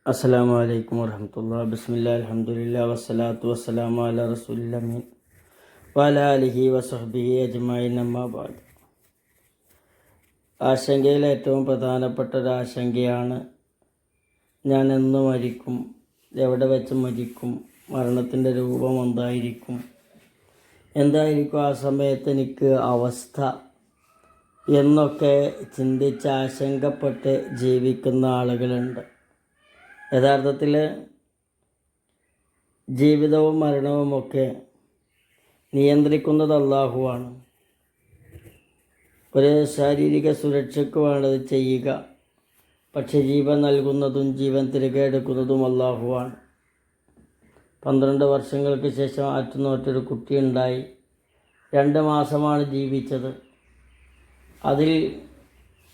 അസ്സലാമു അലൈക്കും വറഹ്മത്തുള്ളാഹി ബിസ്മില്ലാഹിൽ അൽഹംദുലില്ലാഹി വസ്സലാത്തു വസ്സലാമു അലാ റസൂലിൽ അമീൻ വഅലാ ആലിഹി വസഹ്ബിഹി അജ്മഈൻ അമ്മാ ബഅദ്. ആശങ്കയിൽ ഏറ്റവും പ്രധാനപ്പെട്ട ഒരു ആശങ്കയാണ് ഞാൻ എന്ന് മരിക്കും, എവിടെ വെച്ച് മരിക്കും, മരണത്തിൻ്റെ രൂപം എന്തായിരിക്കും ആ സമയത്ത് എനിക്ക് അവസ്ഥ എന്നൊക്കെ ചിന്തിച്ച് ആശങ്കപ്പെട്ട് ജീവിക്കുന്ന ആളുകളുണ്ട്. യഥാർത്ഥത്തിൽ ജീവിതവും മരണവുമൊക്കെ നിയന്ത്രിക്കുന്നത് അല്ലാഹുവാണ്. ഒരു ശാരീരിക സുരക്ഷയ്ക്ക് വേണ്ടത് ചെയ്യുക, പക്ഷെ ജീവൻ നൽകുന്നതും ജീവൻ തിരികെ എടുക്കുന്നതും അല്ലാഹുവാണ്. 12 വർഷങ്ങൾക്ക് ശേഷം ആറ്റുനോറ്റൊരു കുട്ടിയുണ്ടായി. 2 മാസമാണ് ജീവിച്ചത്. അതിൽ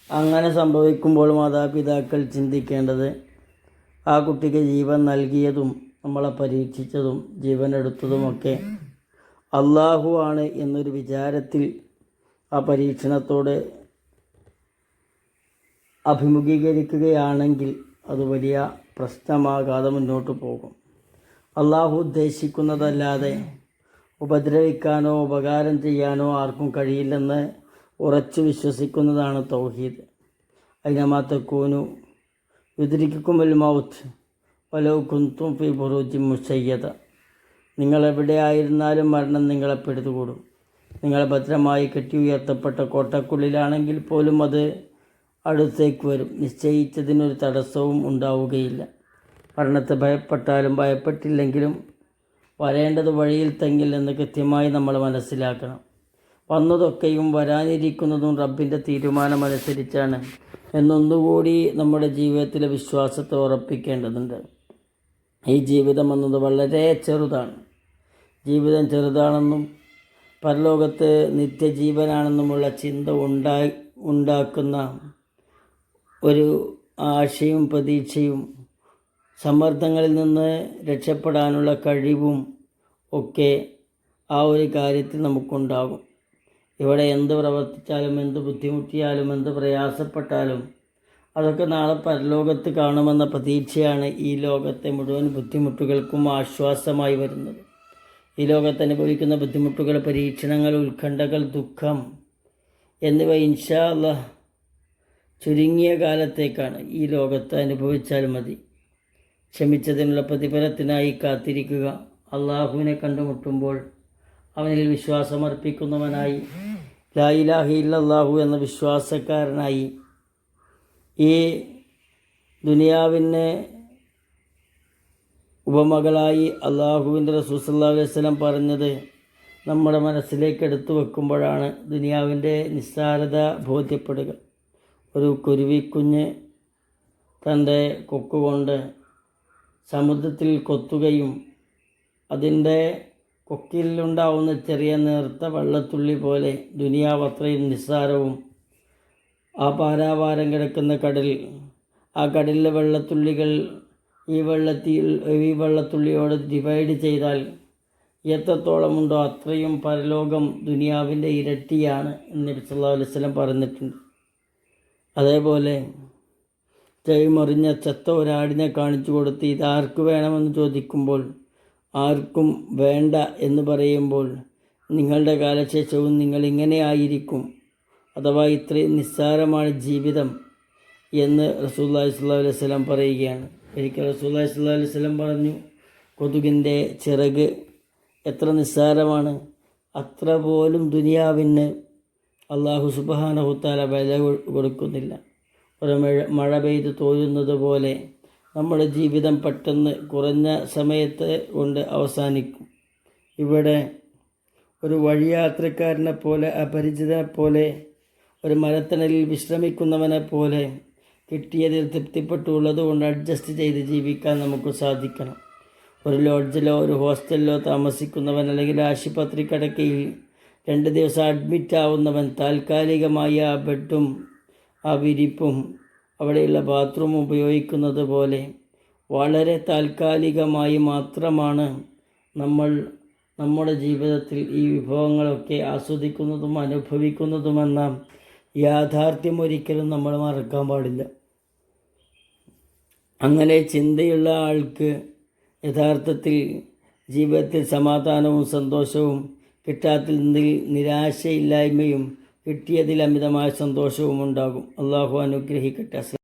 അങ്ങനെ സംഭവിക്കുമ്പോൾ മാതാപിതാക്കൾ ചിന്തിക്കേണ്ടത് ആ കുട്ടിക്ക് ജീവൻ നൽകിയതും നമ്മളെ പരീക്ഷിച്ചതും ജീവൻ എടുത്തതുമൊക്കെ അല്ലാഹു ആണ് എന്നൊരു വിചാരത്തിൽ ആ പരീക്ഷണത്തോട് അഭിമുഖീകരിക്കുകയാണെങ്കിൽ അത് വലിയ പ്രശ്നമാകാതെ മുന്നോട്ട് പോകും. അല്ലാഹു ഉദ്ദേശിക്കുന്നതല്ലാതെ ഉപദ്രവിക്കാനോ ഉപകാരം ചെയ്യാനോ ആർക്കും കഴിയില്ലെന്ന് ഉറച്ചു വിശ്വസിക്കുന്നതാണ് തൗഹീദ്. അയ്നമാ തകൂനു യുദ്രിക്കുമുൽ മൗത്ത് വലൗ കുന്തും ഫീ ബുറൂജിൻ മുശയ്യദ. നിങ്ങളെവിടെയായിരുന്നാലും മരണം നിങ്ങളെ പിടികൂടും. നിങ്ങൾ ഭദ്രമായി കെട്ടി ഉയർത്തപ്പെട്ട കോട്ടക്കുള്ളിലാണെങ്കിൽ പോലും അത് അടുത്തേക്ക് വരും. നിശ്ചയിച്ചതിനൊരു തടസ്സവും ഉണ്ടാവുകയില്ല. മരണത്തെ ഭയപ്പെട്ടാലും ഭയപ്പെട്ടില്ലെങ്കിലും വരേണ്ടത് വഴിയിൽ തങ്ങിൽ എന്ന് കൃത്യമായി നമ്മൾ മനസ്സിലാക്കണം. വന്നതൊക്കെയും വരാനിരിക്കുന്നതും റബ്ബിൻ്റെ തീരുമാനമനുസരിച്ചാണ് എന്നൊന്നുകൂടി നമ്മുടെ ജീവിതത്തിലെ വിശ്വാസത്തെ ഉറപ്പിക്കേണ്ടതുണ്ട്. ഈ ജീവിതം എന്നത് വളരെ ചെറുതാണ്. ജീവിതം ചെറുതാണെന്നും പരലോകത്ത് നിത്യജീവനാണെന്നുമുള്ള ചിന്ത ഉണ്ടാക്കുന്ന ഒരു ആശയും പ്രതീക്ഷയും സമ്മർദ്ദങ്ങളിൽ നിന്ന് രക്ഷപ്പെടാനുള്ള കഴിവും ഒക്കെ ആ ഒരു കാര്യത്തിൽ നമുക്കുണ്ടാകും. ഇവിടെ എന്ത് പ്രവർത്തിച്ചാലും, എന്ത് ബുദ്ധിമുട്ടിയാലും, എന്ത് പ്രയാസപ്പെട്ടാലും അതൊക്കെ നാളെ പരലോകത്ത് കാണുമെന്ന പ്രതീക്ഷയാണ് ഈ ലോകത്തെ മുഴുവൻ ബുദ്ധിമുട്ടുകൾക്കും ആശ്വാസമായി വരുന്നത്. ഈ ലോകത്ത് അനുഭവിക്കുന്ന ബുദ്ധിമുട്ടുകൾ, പരീക്ഷണങ്ങൾ, ഉത്കണ്ഠകൾ, ദുഃഖം എന്നിവ ഇൻഷാ അല്ലാഹ് ചുരുങ്ങിയ കാലത്തേക്കാണ്. ഈ ലോകത്ത് അനുഭവിച്ചാൽ മതി. ക്ഷമിച്ചതിനുള്ള പ്രതിഫലത്തിനായി കാത്തിരിക്കുക. അള്ളാഹുവിനെ കണ്ടുമുട്ടുമ്പോൾ അവനിൽ വിശ്വാസമർപ്പിക്കുന്നവനായി, ലാ ഇലാഹ ഇല്ലല്ലാഹു എന്ന വിശ്വാസക്കാരനായി, ഈ ദുനിയാവിനെ ഉപമകളായി അള്ളാഹുവിൻ്റെ റസൂൽ സല്ലല്ലാഹു അലൈഹി വസല്ലം പറഞ്ഞത് നമ്മുടെ മനസ്സിലേക്ക് എടുത്തു വെക്കുമ്പോഴാണ് ദുനിയാവിൻ്റെ നിസ്സാരത ബോധ്യപ്പെടുക. ഒരു കുരുവിക്കുഞ്ഞ് തൻ്റെ കൊക്കുകൊണ്ട് സമുദ്രത്തിൽ കൊത്തുകയും അതിൻ്റെ കൊക്കിലുണ്ടാവുന്ന ചെറിയ നേർത്ത വെള്ളത്തുള്ളി പോലെ ദുനിയാവ് അത്രയും നിസ്സാരവും, ആ പാരാവാരം കിടക്കുന്ന കടൽ, ആ കടലിലെ വെള്ളത്തുള്ളികൾ ഈ വെള്ളത്തുള്ളിയോട് ഡിവൈഡ് ചെയ്താൽ എത്രത്തോളമുണ്ടോ അത്രയും പരലോകം ദുനിയാവിൻ്റെ ഇരട്ടിയാണ് എന്ന് നബി സല്ലല്ലാഹു അലൈഹി വസല്ലം പറഞ്ഞിട്ടുണ്ട്. അതേപോലെ മറിഞ്ഞ ചത്ത ഒരാടിനെ കാണിച്ചു കൊടുത്ത് ഇതാർക്ക് വേണമെന്ന് ചോദിക്കുമ്പോൾ ആർക്കും വേണ്ട എന്ന് പറയുമ്പോൾ നിങ്ങളുടെ കാലശേഷവും നിങ്ങൾ ഇങ്ങനെ ആയിരിക്കും, അഥവാ ഇത്രയും നിസ്സാരമാണ് ജീവിതം എന്ന് റസൂലുള്ളാഹി സ്വല്ലല്ലാഹു അലൈഹി വസല്ലം പറയുകയാണ്. ഒരിക്കൽ റസൂലുള്ളാഹി സ്വല്ലല്ലാഹു അലൈഹി വസല്ലം പറഞ്ഞു, കൊതുകിൻ്റെ ചിറക് എത്ര നിസ്സാരമാണ്, അത്ര പോലും ദുനിയാവിന് അല്ലാഹു സുബ്ഹാനഹു തആല വില കൊടുക്കുന്നില്ല. ഒരു മഴ പെയ്ത് തോരുന്നത് പോലെ നമ്മുടെ ജീവിതം പെട്ടെന്ന് കുറഞ്ഞ സമയത്ത് കൊണ്ട് അവസാനിക്കും. ഇവിടെ ഒരു വഴിയാത്രക്കാരനെ പോലെ, അപരിചിതനെ പോലെ, ഒരു മരത്തണലിൽ വിശ്രമിക്കുന്നവനെ പോലെ കിട്ടിയതിൽ തൃപ്തിപ്പെട്ടുള്ളത് കൊണ്ട് അഡ്ജസ്റ്റ് ചെയ്ത് ജീവിക്കാൻ നമുക്ക് സാധിക്കണം. ഒരു ലോഡ്ജിലോ ഒരു ഹോസ്റ്റലിലോ താമസിക്കുന്നവൻ, അല്ലെങ്കിൽ ആശുപത്രി കിടക്കയിൽ 2 ദിവസം അഡ്മിറ്റ് ആവുന്നവൻ താൽക്കാലികമായി ആ ബെഡും ആ വിരിപ്പും അവിടെയുള്ള ബാത്റൂം ഉപയോഗിക്കുന്നത് പോലെ വളരെ താൽക്കാലികമായി മാത്രമാണ് നമ്മൾ നമ്മുടെ ജീവിതത്തിൽ ഈ വിഭവങ്ങളൊക്കെ ആസ്വദിക്കുന്നതും അനുഭവിക്കുന്നതുമെന്ന യാഥാർത്ഥ്യം ഒരിക്കലും നമ്മൾ മറക്കാൻ പാടില്ല. അങ്ങനെ ചിന്തയുള്ള ആൾക്ക് യഥാർത്ഥത്തിൽ ജീവിതത്തിൽ സമാധാനവും സന്തോഷവും, കിട്ടാത്തതിൽ നിരാശയില്ലായ്മയും കിട്ടിയതിൽ അമിതമായ സന്തോഷവും ഉണ്ടാകും. അള്ളാഹു അനുഗ്രഹിക്കട്ടെ.